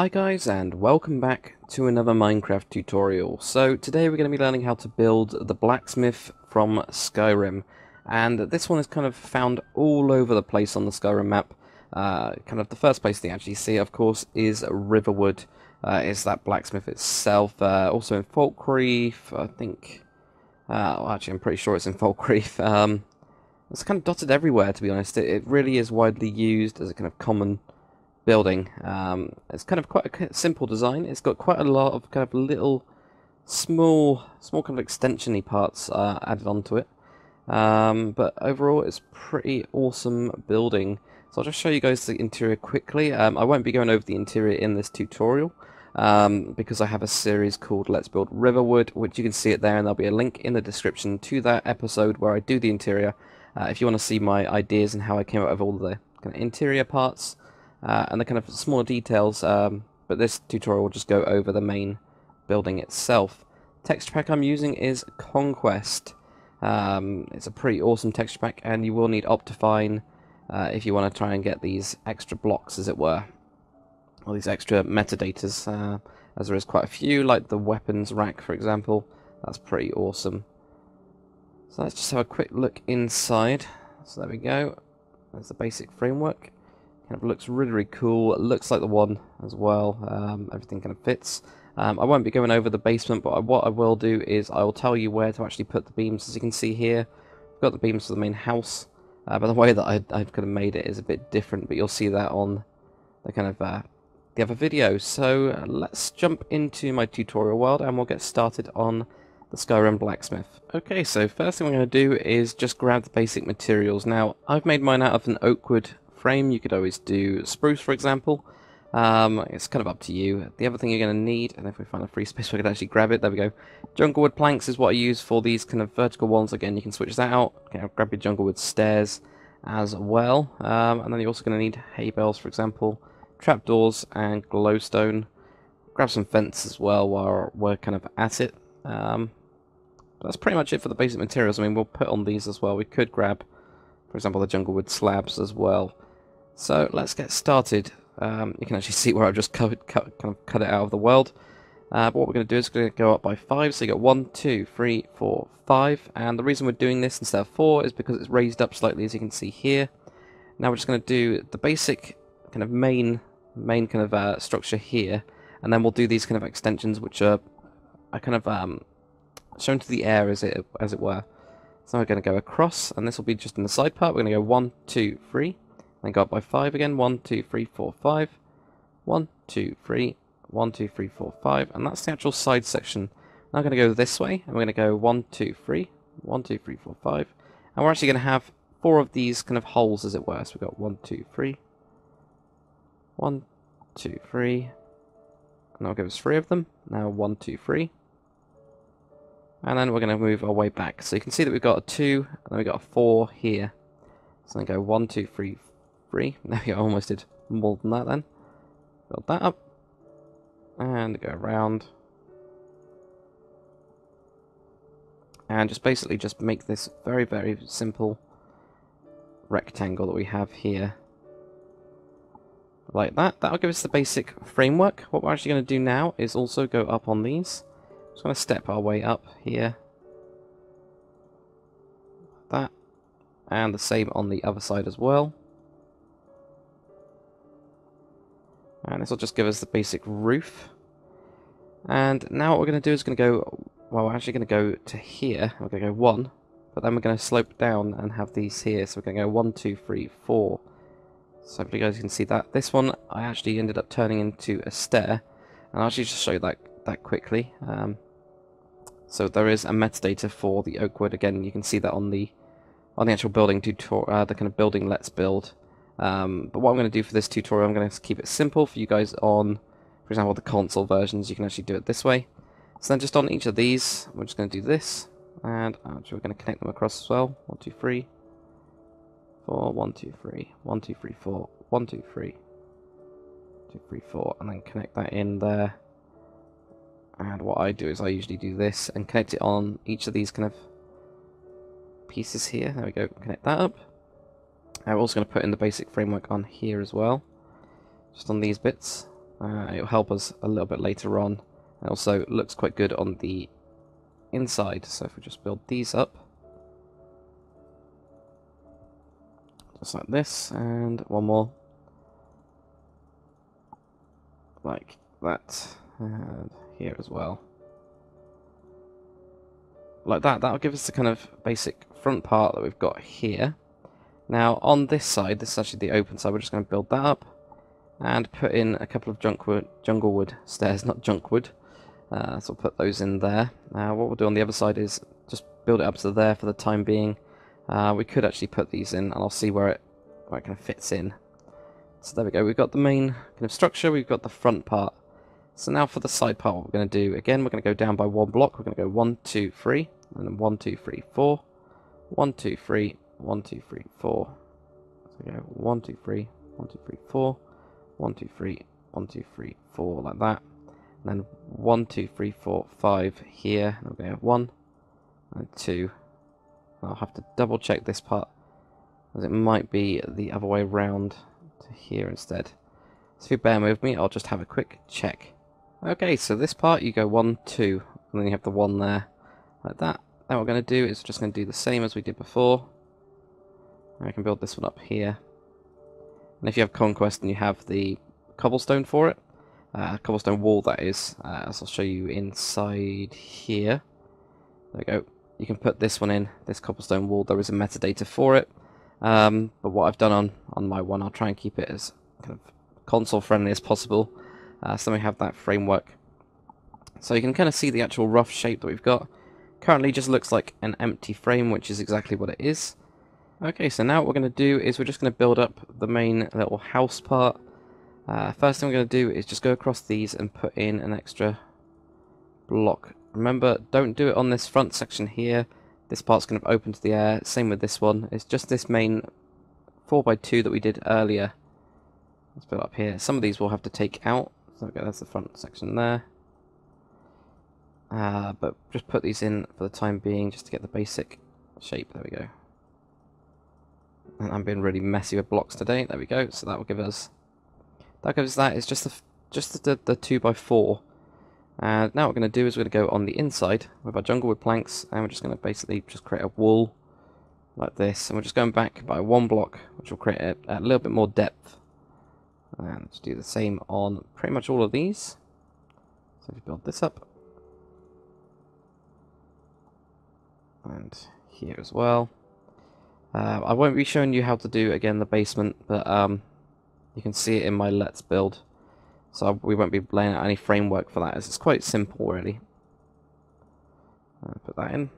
Hi guys, and welcome back to another Minecraft tutorial. So today we're going to be learning how to build the Blacksmith from Skyrim, and this one is kind of found all over the place on the Skyrim map. Kind of the first place they actually see it, of course, is Riverwood. Is that Blacksmith itself. Also in Falkreath, I think. Well, actually, I'm pretty sure it's in Falkreath. It's kind of dotted everywhere, to be honest. It really is widely used as a kind of common building. It's kind of quite a simple design. It's got quite a lot of kind of little, small kind of extension-y parts added onto it. But overall, it's pretty awesome building. So I'll just show you guys the interior quickly. I won't be going over the interior in this tutorial because I have a series called Let's Build Riverwood, which you can see it there, and there'll be a link in the description to that episode where I do the interior. If you want to see my ideas and how I came up with all the kind of interior parts and the kind of smaller details, but this tutorial will just go over the main building itself. Texture pack I'm using is Conquest. It's a pretty awesome texture pack, and you will need Optifine if you want to try and get these extra blocks, as it were, or these extra metadatas, as there is quite a few, like the weapons rack, for example. That's pretty awesome. So let's just have a quick look inside. So there we go. There's the basic framework. Kind of looks really cool. It looks like the one as well. Everything kind of fits. I won't be going over the basement, but what I will do is I will tell you where to actually put the beams. As you can see here, I've got the beams for the main house. But the way that I've kind of made it is a bit different, but you'll see that on the kind of the other video. So let's jump into my tutorial world, and we'll get started on the Skyrim Blacksmith. Okay, so first thing we're going to do is just grab the basic materials. Now, I've made mine out of an oak wood frame. You could always do spruce, for example. It's kind of up to you. The other thing you're going to need, and if we find a free space we can actually grab it, there we go. Jungle wood planks is what I use for these kind of vertical ones. Again, you can switch that out. Okay, grab your jungle wood stairs as well. And then you're also going to need hay bales, for example, trapdoors and glowstone. Grab some fence as well while we're kind of at it. That's pretty much it for the basic materials. I mean, we'll put on these as well. We could grab, for example, the jungle wood slabs as well. So let's get started. You can actually see where I've just kind of cut it out of the world. But what we're going to do is we're going to go up by 5. So you got 1, 2, 3, 4, 5. And the reason we're doing this instead of 4 is because it's raised up slightly, as you can see here. Now we're just going to do the basic kind of main kind of structure here, and then we'll do these kind of extensions, which are kind of shown to the air, as it were. So we're going to go across, and this will be just in the side part. We're going to go 1, 2, 3, then go up by 5 again. 1, 2, 3, 4, 5. 1, 2, 3, 1, 2, 3, 4, 5, and that's the actual side section. Now we're going to go this way, and we're going to go 1, 2, 3, 1, 2, 3, 4, 5, and we're actually going to have 4 of these kind of holes, as it were. So we've got 1, 2, 3, 1, 2, 3, and that'll give us 3 of them. Now 1, 2, 3. And then we're going to move our way back. So you can see that we've got a 2, and then we've got a 4 here. So then go 1, 2, 3, 3. There we go, almost did more than that then. Build that up. And go around. And just basically just make this very, very simple rectangle that we have here. Like that. That'll give us the basic framework. What we're actually going to do now is also go up on these. Just going to step our way up here. That. And the same on the other side as well. And this will just give us the basic roof. And now what we're going to do is going to go... Well, we're actually going to go to here. We're going to go 1. But then we're going to slope down and have these here. So we're going to go 1, 2, 3, 4. So hopefully you guys can see that. This one I actually ended up turning into a stair. And I'll actually just show you that quickly. So there is a metadata for the oak wood. Again, you can see that on the actual building tutorial, the kind of building let's build. But what I'm going to do for this tutorial, I'm going to keep it simple for you guys on, for example, the console versions. You can actually do it this way. So then just on each of these, we're just going to do this. And actually we're going to connect them across as well. 1, 2, 3, 4, 1, 2, 3, 1, 2, 3, 4, 1, 2, 3, 2, 3, 4, and then connect that in there. And what I do is I usually do this and connect it on each of these kind of pieces here. There we go, connect that up. I'm also going to put in the basic framework on here as well, just on these bits. It'll help us a little bit later on. It also looks quite good on the inside. So if we just build these up, just like this, and one more, like that, and here as well. Like that, that'll give us the kind of basic front part that we've got here. Now on this side, this is actually the open side, we're just going to build that up and put in a couple of jungle wood stairs, not junk wood. So we'll put those in there. What we'll do on the other side is just build it up to there for the time being. We could actually put these in, and I'll see where it kind of fits in. So there we go, we've got the main kind of structure, we've got the front part. So now for the side part, what we're going to do, again, we're going to go down by one block. We're going to go 1, 2, 3, and then 1, 2, 3, 4. 1, 2, 3, 1, 2, 3, 4. So we go 1, 2, 3, 1, 2, 3, 4. 1, 2, 3, 1, 2, 3, 4, like that. And then 1, 2, 3, 4, 5 here. And we're going to go 1 and 2. I'll have to double check this part, as it might be the other way around to here instead. So if you bear with me, I'll just have a quick check. Okay, so this part you go 1, 2, and then you have the 1 there, like that. Then what we're going to do is just going to do the same as we did before. I can build this one up here. And if you have Conquest and you have the cobblestone for it, cobblestone wall that is, as I'll show you inside here. There we go. You can put this one in, this cobblestone wall. There is a metadata for it. But what I've done on my one, I'll try and keep it as kind of console friendly as possible. So we have that framework. So you can kind of see the actual rough shape that we've got. Currently just looks like an empty frame, which is exactly what it is. Okay, so now what we're going to do is we're just going to build up the main little house part. First thing we're going to do is just go across these and put in an extra block. Remember, don't do it on this front section here. This part's going to open to the air. Same with this one. It's just this main 4x2 that we did earlier. Let's put it up here. Some of these we'll have to take out. So okay, that's the front section there. But just put these in for the time being, just to get the basic shape. There we go. And I'm being really messy with blocks today. There we go. So that will give us. That gives that. It's just the 2x4. And now what we're going to do is we're going to go on the inside with our jungle wood planks, and we're just going to basically just create a wall like this, and we're just going back by one block, which will create a little bit more depth. And let's do the same on pretty much all of these. So if you build this up, and here as well. I won't be showing you how to do again the basement, but you can see it in my Let's Build. So we won't be laying out any framework for that, as it's quite simple really. Put that in.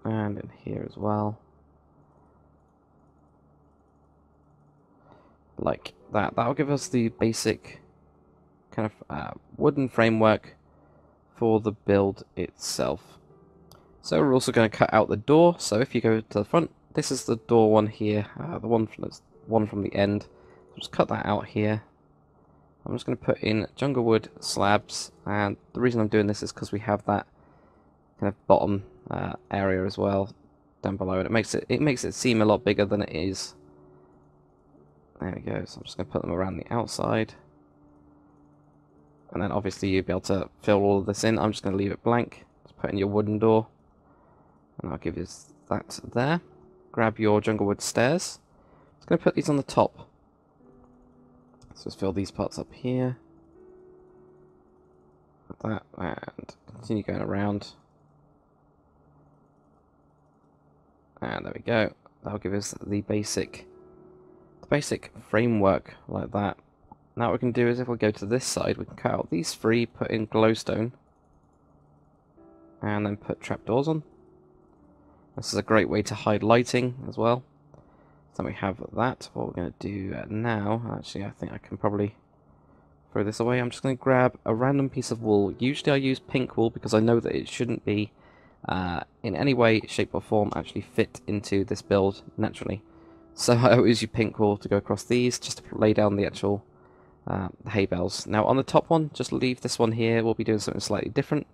And in here as well. Like that. That'll give us the basic kind of wooden framework for the build itself. So we're also going to cut out the door. So if you go to the front, this is the door one here, the one from the end. Just cut that out here. I'm just going to put in jungle wood slabs, and the reason I'm doing this is because we have that kind of bottom area as well down below, and it makes it seem a lot bigger than it is. There we go. So I'm just going to put them around the outside, and then obviously you'll be able to fill all of this in. I'm just going to leave it blank. Just put in your wooden door, and I'll give you that there. Grab your jungle wood stairs. I'm just going to put these on the top. So just fill these parts up here. Like that, and continue going around. And there we go. That'll give us the basic framework like that. Now what we can do is if we go to this side, we can cut out these three, put in glowstone, and then put trapdoors on. This is a great way to hide lighting as well. So we have that. What we're going to do now, actually I think I can probably throw this away. I'm just going to grab a random piece of wool. Usually I use pink wool because I know that it shouldn't be in any way, shape or form actually fit into this build naturally. So I always use pink wool to go across these just to lay down the actual hay bales. Now on the top one, just leave this one here. We'll be doing something slightly different.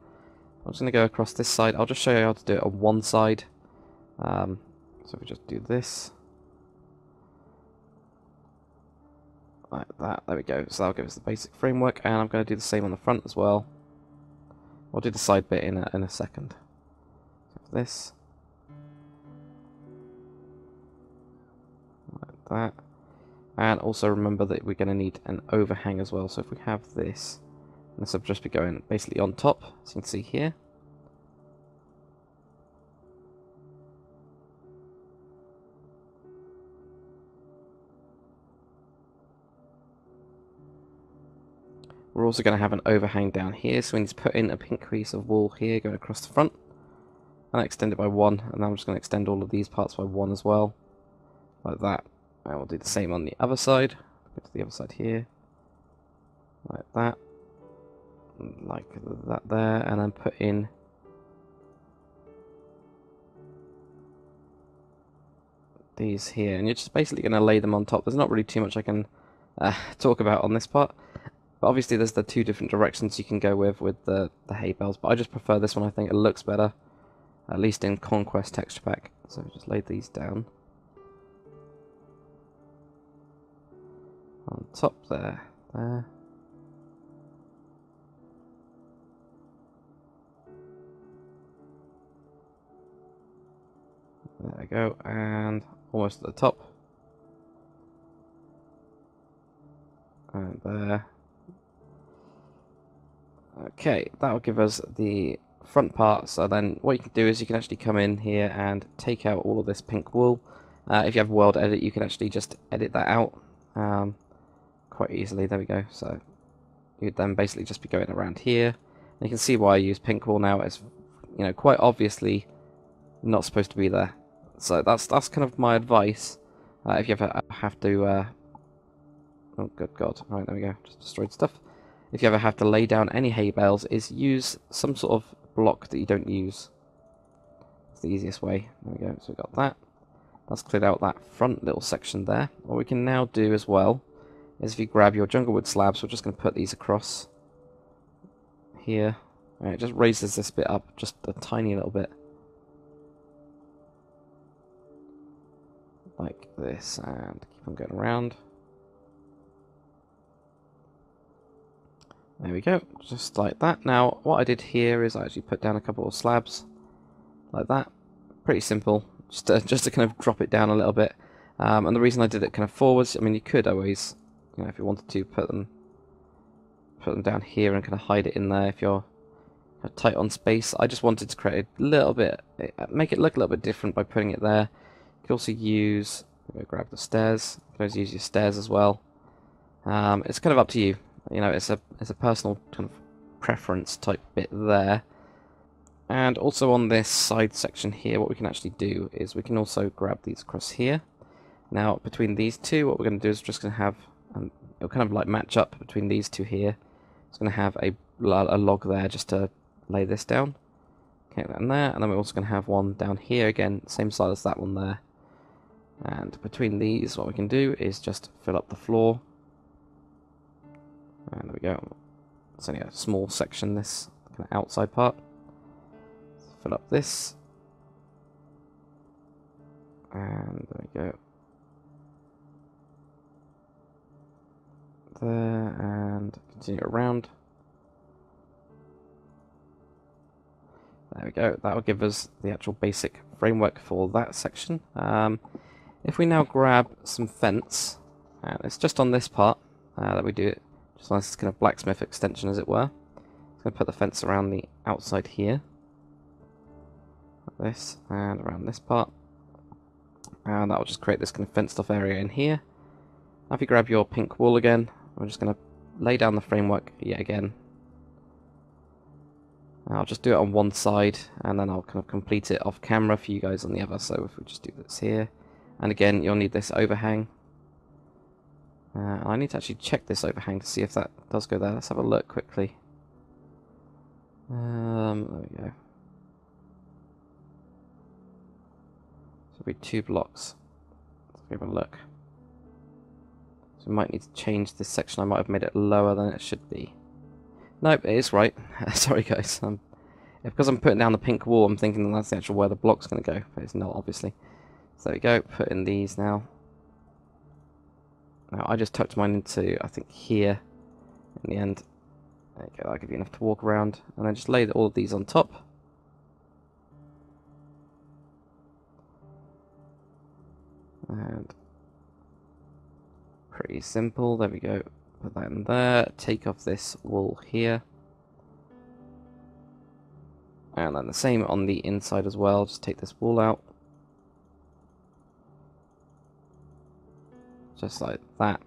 I'm just going to go across this side. I'll just show you how to do it on one side. So if we just do this. Like that, there we go. So that'll give us the basic framework, and I'm going to do the same on the front as well. I'll do the side bit in a second. So this. Like that. And also remember that we're going to need an overhang as well. So if we have this will just be going basically on top, as you can see here. We're also going to have an overhang down here, so we need to put in a pink piece of wall here going across the front. And extend it by 1, and then I'm just going to extend all of these parts by 1 as well. Like that. And we'll do the same on the other side. Go to the other side here. Like that. Like that there, and then put in these here. And you're just basically going to lay them on top. There's not really too much I can talk about on this part. But obviously there's the 2 different directions you can go with the hay bales, but I just prefer this one. I think it looks better, at least in Conquest texture pack. So just lay these down on top there. There we go, and almost at the top, and there. Okay, that'll give us the front part. So then what you can do is you can actually come in here and take out all of this pink wool. If you have World Edit, you can actually just edit that out quite easily. There we go. So you'd then basically just be going around here. And you can see why I use pink wool now. It's, you know, quite obviously not supposed to be there. So that's kind of my advice. If you ever have to... oh, good God. Right, there we go. Just destroyed stuff. If you ever have to lay down any hay bales, is use some sort of block that you don't use. It's the easiest way. There we go. So we've got that. That's cleared out that front little section there. What we can now do as well is if you grab your jungle wood slabs, we're just going to put these across here. And it just raises this bit up just a tiny little bit. Like this, and keep on going around. There we go, just like that. Now, what I did here is I actually put down a couple of slabs, like that. Pretty simple, just to kind of drop it down a little bit. And the reason I did it kind of forwards, I mean, you could always, you know, if you wanted to, put them down here and kind of hide it in there if you're tight on space. I just wanted to create a little bit, make it look a little bit different by putting it there. You could also use, grab the stairs. You can always use your stairs as well. It's kind of up to you. You know, it's a personal kind of preference type bit there. And also on this side section here, what we can actually do is we can also grab these across here. Now, between these two, what we're going to do is we're just going to have, it'll kind of like match up between these two here. It's going to have a log there just to lay this down. Okay, that in there, and then we're also going to have one down here again, same size as that one there. And between these, what we can do is just fill up the floor. And there we go. It's only a small section, this kind of outside part. Fill up this. And there we go. There, and continue around. There we go. That will give us the actual basic framework for that section. If we now grab some fence, and it's just on this part that we do it. Just on this kind of blacksmith extension, as it were. I'm going to put the fence around the outside here. Like this, and around this part. And that will just create this kind of fenced off area in here. Now if you grab your pink wool again, we're just going to lay down the framework yet again. And I'll just do it on one side, and then I'll kind of complete it off camera for you guys on the other. So if we just do this here. And again, you'll need this overhang. I need to actually check this overhang to see if that does go there. Let's have a look quickly. There we go. So it'll be 2 blocks. Let's have a look. So we might need to change this section. I might have made it lower than it should be. Nope, it is right. Sorry guys. Because I'm putting down the pink wall, I'm thinking that's the actual where the block's going to go. But it's not, obviously. So there we go. Put in these now. Now I just tucked mine into, I think, here in the end. There you go, that'll give you enough to walk around. And then just lay all of these on top. And pretty simple, there we go. Put that in there, take off this wool here. And then the same on the inside as well, just take this wool out. Just like that.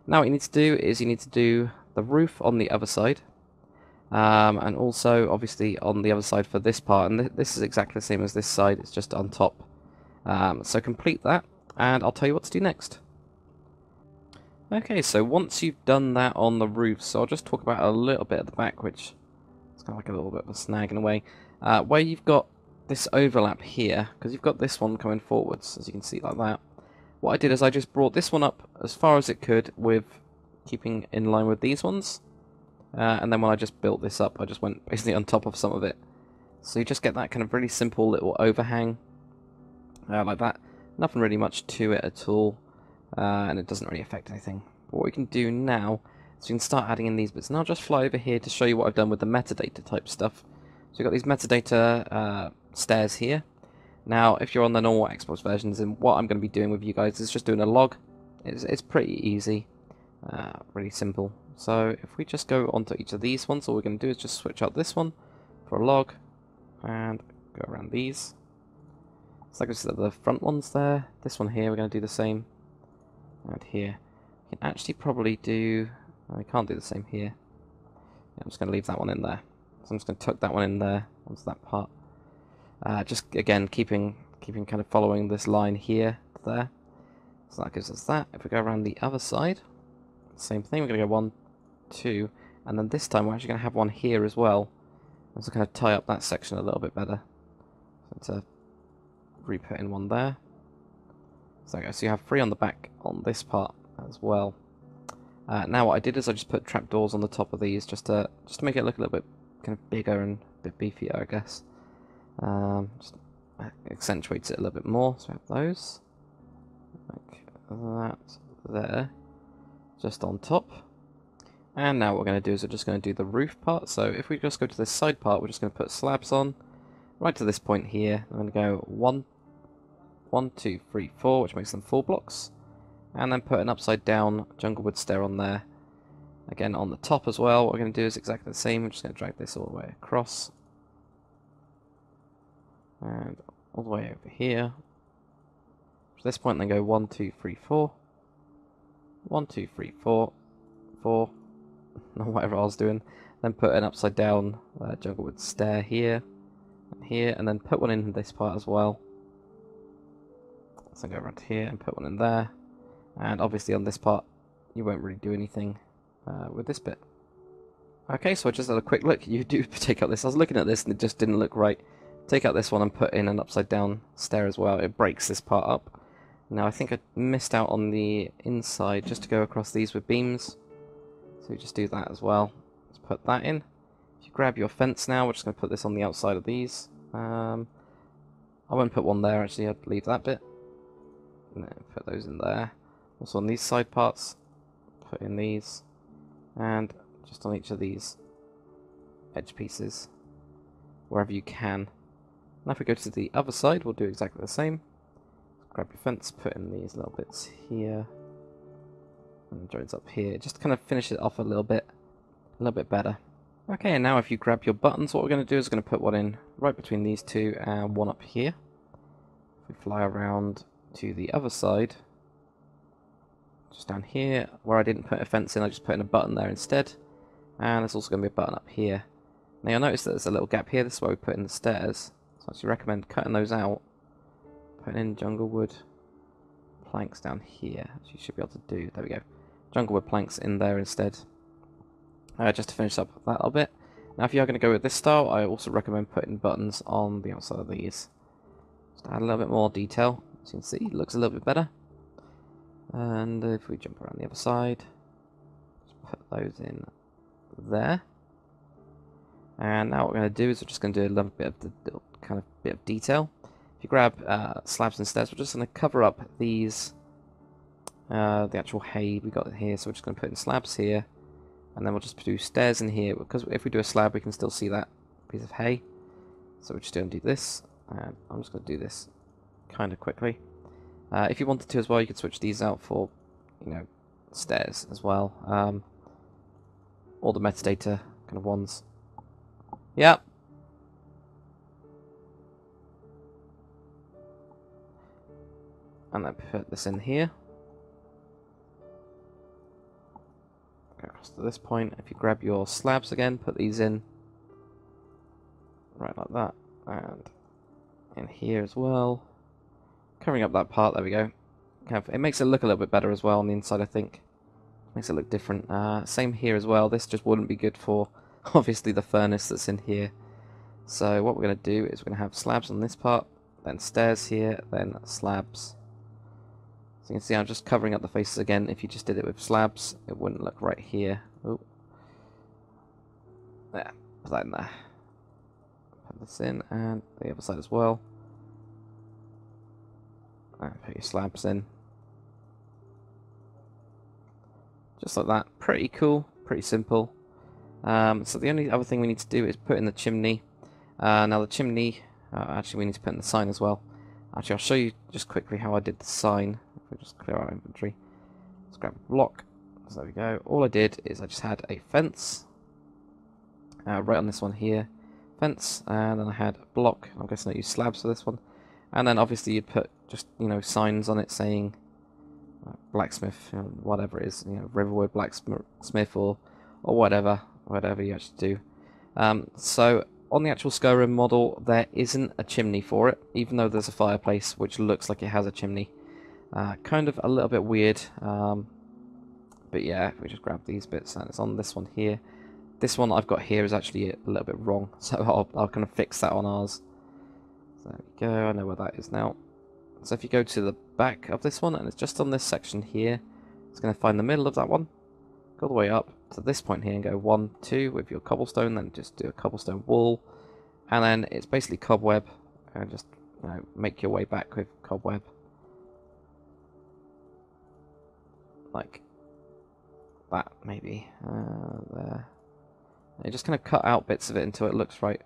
Now what you need to do is you need to do the roof on the other side. And also, obviously, on the other side for this part. And this is exactly the same as this side, it's just on top. So complete that, and I'll tell you what to do next. Okay, so once you've done that on the roof, so I'll just talk about a little bit at the back, which is kind of like a little bit of a snag in a way. Where you've got this overlap here, because you've got this one coming forwards, as you can see, like that. What I did is I just brought this one up as far as it could, with keeping in line with these ones. And then when I just built this up, I just went basically on top of some of it. So you just get that kind of really simple little overhang, like that. Nothing really much to it at all, and it doesn't really affect anything. But what we can do now is we can start adding in these bits. And I'll just fly over here to show you what I've done with the metadata type stuff. So we've got these metadata stairs here. Now, if you're on the normal Xbox versions, then what I'm going to be doing with you guys is just doing a log. It's pretty easy, really simple. So if we just go onto each of these ones, all we're going to do is just switch out this one for a log, and go around these. So like I said, the front ones there. This one here, we're going to do the same. And here, we can actually probably do. Oh, we can't do the same here. Yeah, I'm just going to leave that one in there. So I'm just going to tuck that one in there onto that part. Just again keeping kind of following this line here to there. So that gives us that. If we go around the other side, same thing. We're going to go 1, 2, and then this time we're actually going to have one here as well. So kind of tie up that section a little bit better. So to re-put in one there. So you have 3 on the back on this part as well. Now what I did is I just put trapdoors on the top of these just to make it look a little bit kind of bigger and a bit beefier, I guess. Just accentuates it a little bit more. So we have those like that there, just on top. And now what we're going to do is we're just going to do the roof part. So if we just go to this side part, we're just going to put slabs on right to this point here. I'm going to go 1, 1, 2, 3, 4, which makes them 4 blocks, and then put an upside down jungle wood stair on there. Again on the top as well. What we're going to do is exactly the same. We're just going to drag this all the way across and all the way over here. To this point, then go 1, 2, 3, 4, 1, 2, 3, 4, 4, or whatever I was doing. Then put an upside down jungle wood stair here and here, and then put one in this part as well. So go around here and put one in there. And obviously on this part, you won't really do anything with this bit. Okay, so I just had a quick look. You do take out this. I was looking at this and it just didn't look right. Take out this one and put in an upside down stair as well. It breaks this part up. Now I think I missed out on the inside just to go across these with beams. So we just do that as well. Let's put that in. If you grab your fence now, we're just going to put this on the outside of these. I won't put one there actually, I'd leave that bit. And then put those in there. Also on these side parts, put in these. And just on each of these edge pieces, wherever you can. Now if we go to the other side, we'll do exactly the same. Grab your fence, put in these little bits here, and joins up here. Just kind of finish it off a little bit better. Okay, and now if you grab your buttons, what we're going to do is going to put one in right between these two and one up here. If we fly around to the other side, just down here, where I didn't put a fence in, I just put in a button there instead. And there's also going to be a button up here. Now you'll notice that there's a little gap here, this is where we put in the stairs. So I actually recommend cutting those out, putting in jungle wood planks down here, which you should be able to do. There we go. Jungle wood planks in there instead. Just to finish up that little bit. Now if you are going to go with this style, I also recommend putting buttons on the outside of these. Just to add a little bit more detail. As you can see, it looks a little bit better. And if we jump around the other side, just put those in there. And now what we're going to do is we're just going to do a little bit of bit of detail. If you grab slabs and stairs, we're just going to cover up these The actual hay we got here, so we're just going to put in slabs here, and then we'll just do stairs in here, because if we do a slab we can still see that piece of hay. So we're just going to do this, and I'm just going to do this kind of quickly. If you wanted to as well, you could switch these out for, you know, stairs as well. All the metadata kind of ones. Yeah. And then put this in here. Go across to this point. If you grab your slabs again, put these in. Right like that. And in here as well. Covering up that part, there we go. Kind of, it makes it look a little bit better as well on the inside, I think. Makes it look different. Same here as well. This just wouldn't be good for, obviously, the furnace that's in here. So what we're going to do is we're going to have slabs on this part, then stairs here, then slabs. So you can see I'm just covering up the faces again. If you just did it with slabs, it wouldn't look right here. Oh, there, put that in there. Put this in, and the other side as well. And put your slabs in. Just like that. Pretty cool, pretty simple. So the only other thing we need to do is put in the chimney. Now the chimney, actually we need to put in the sign as well. Actually I'll show you just quickly how I did the sign. If we just clear our inventory. Let's grab a block. So there we go. All I did is I just had a fence. Right on this one here. Fence. And then I had a block. I'm guessing I used slabs for this one. And then obviously you'd put just, you know, signs on it saying Blacksmith, you know, whatever it is, you know, Riverwood Blacksmith or whatever you actually do. So on the actual Skyrim model, there isn't a chimney for it, even though there's a fireplace which looks like it has a chimney. Kind of a little bit weird, but yeah, if we just grab these bits, and it's on this one here. This one I've got here is actually a little bit wrong, so I'll kind of fix that on ours. So there we go, I know where that is now. So if you go to the back of this one, and it's just on this section here, it's going to find the middle of that one, go all the way up to this point here and go 1, 2 with your cobblestone, then just do a cobblestone wall, and then it's basically cobweb, and just, you know, make your way back with cobweb. Like that, maybe. There. And you just kind of cut out bits of it until it looks right.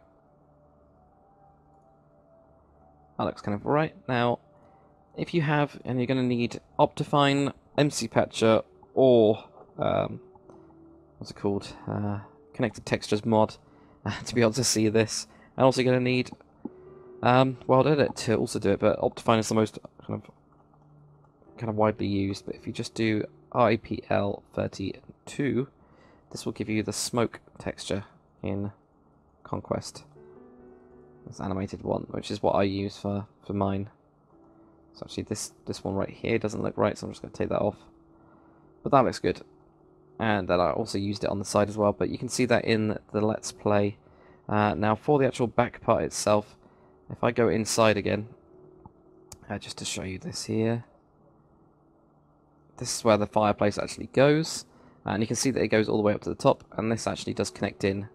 That looks kind of right. Now, if you have, and you're going to need Optifine, MC Patcher, or what's it called? Connected Textures mod to be able to see this. And also you're going to need World Edit to also do it, but Optifine is the most kind of widely used. But if you just do RAPL 32, this will give you the smoke texture in Conquest. This animated one, which is what I use for mine. So actually this one right here doesn't look right, so I'm just going to take that off. But that looks good. And then I also used it on the side as well, but you can see that in the Let's Play. Now for the actual back part itself, if I go inside again, just to show you this here. This is where the fireplace actually goes. And you can see that it goes all the way up to the top, and this actually does connect in.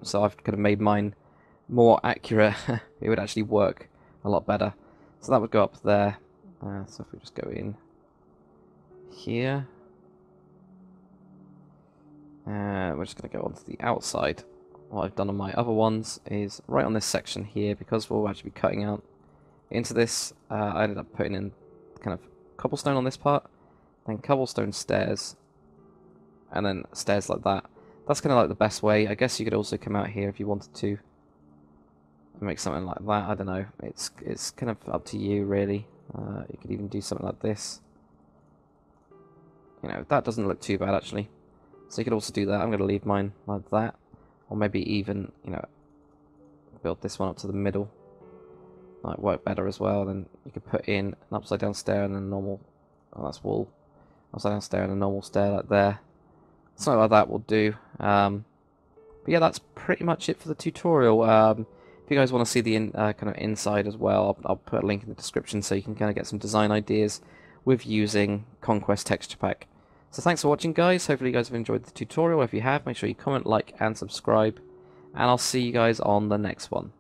So I've kind of made mine more accurate. It would actually work a lot better. So that would go up there. So if we just go in here, we're just going to go onto the outside. What I've done on my other ones is right on this section here, because we'll actually be cutting out into this. I ended up putting in kind of cobblestone on this part, then cobblestone stairs, and then stairs like that. That's kind of like the best way. I guess you could also come out here if you wanted to and make something like that. I don't know. It's kind of up to you, really. You could even do something like this. You know, that doesn't look too bad, actually. So you could also do that. I'm going to leave mine like that. Or maybe even, you know, build this one up to the middle. Might work better as well. Then you could put in an upside down stair and a normal... Oh, that's wool. Upside down stair and a normal stair like there. Something like that will do. But yeah, that's pretty much it for the tutorial. If you guys want to see the kind of inside as well, I'll put a link in the description so you can kind of get some design ideas with using Conquest Texture Pack. So thanks for watching, guys. Hopefully you guys have enjoyed the tutorial. If you have, make sure you comment, like, and subscribe. And I'll see you guys on the next one.